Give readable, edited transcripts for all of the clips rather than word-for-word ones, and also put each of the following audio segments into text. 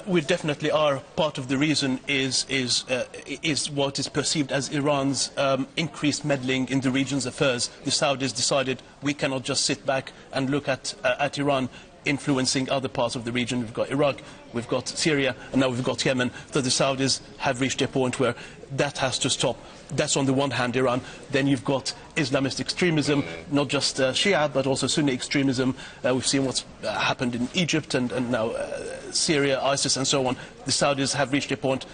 We definitely are. Part of the reason is what is perceived as Iran's increased meddling in the region's affairs. The Saudis decided we cannot just sit back and look at Iran influencing other parts of the region. We've got Iraq, we've got Syria, and now we've got Yemen. So the Saudis have reached a point where that has to stop. That's on the one hand, Iran. Then you've got Islamist extremism, not just Shia, but also Sunni extremism. We've seen what's happened in Egypt and now Syria, ISIS, and so on. The Saudis have reached a point.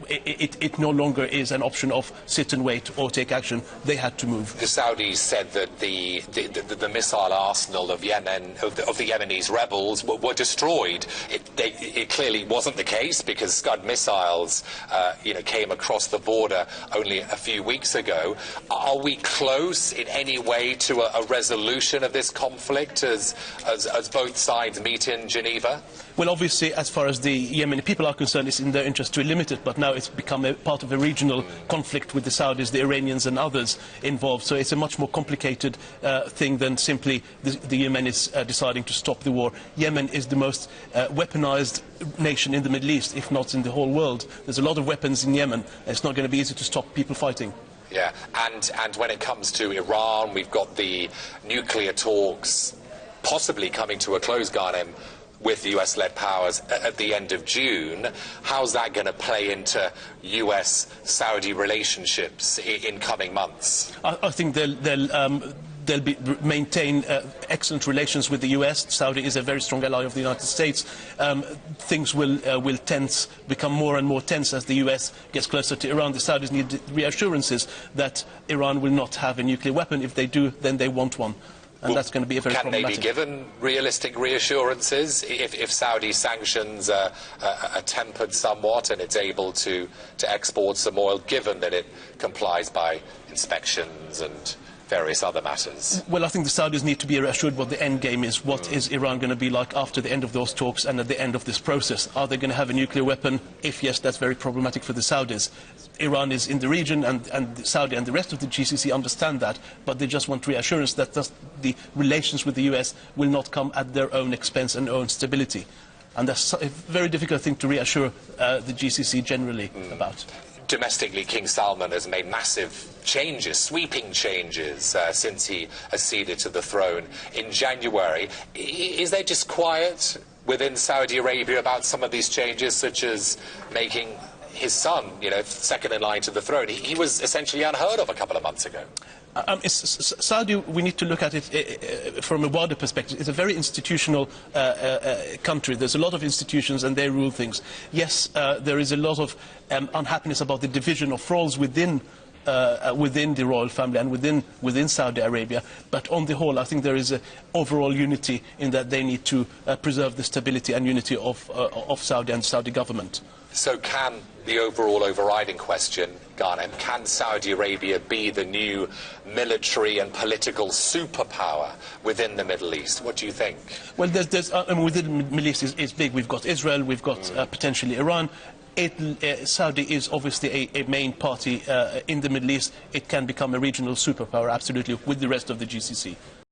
It no longer is an option of sit and wait or take action. They had to move. The Saudis said that the missile arsenal of Yemen, of the Yemenis rebels, were destroyed. It clearly wasn't the case, because Scud missiles, came across the border only a few weeks ago. Are we close in any way to a resolution of this conflict as both sides meet in Geneva? Well, obviously, as far as the Yemeni people are concerned, it's in their interest to limit it, but now it's become a part of a regional conflict with the Saudis, the Iranians and others involved. So it's a much more complicated thing than simply the Yemenis deciding to stop the war. Yemen is the most weaponized nation in the Middle East, if not in the whole world. There's a lot of weapons in Yemen. It's not going to be easy to stop people fighting. Yeah, and when it comes to Iran, we've got the nuclear talks possibly coming to a close, Ghanem, with the US-led powers at the end of June. How's that going to play into US-Saudi relationships in coming months? I think they'll maintain excellent relations with the US. Saudi is a very strong ally of the United States. Things will tense, become more and more tense as the US gets closer to Iran. The Saudis need reassurances that Iran will not have a nuclear weapon. If they do, then they want one. And that's going to be a very problematic. Can they be given realistic reassurances if Saudi sanctions are tempered somewhat and it's able to export some oil, given that it complies by inspections and various other matters? Well, I think the Saudis need to be reassured what the end game is. What is Iran going to be like after the end of those talks and at the end of this process? Are they going to have a nuclear weapon? If yes, that's very problematic for the Saudis. Iran is in the region, and Saudi and the rest of the GCC understand that, but they just want reassurance that the relations with the US will not come at their own expense and own stability. And that's a very difficult thing to reassure the GCC generally about. Domestically, King Salman has made massive changes, sweeping changes, since he acceded to the throne in January. Is there disquiet within Saudi Arabia about some of these changes, such as making his son, second in line to the throne? He was essentially unheard of a couple of months ago. Saudi, we need to look at it from a wider perspective. It's a very institutional country. There's a lot of institutions and they rule things. Yes, there is a lot of unhappiness about the division of roles within the royal family and within Saudi Arabia, but on the whole I think there is an overall unity in that they need to preserve the stability and unity of Saudi and Saudi government. So can the overall overriding question, Ghanem, can Saudi Arabia be the new military and political superpower within the Middle East? What do you think? Well, within the Middle East is big. We've got Israel, we've got potentially Iran. Saudi is obviously a main party in the Middle East. It can become a regional superpower, absolutely, with the rest of the GCC.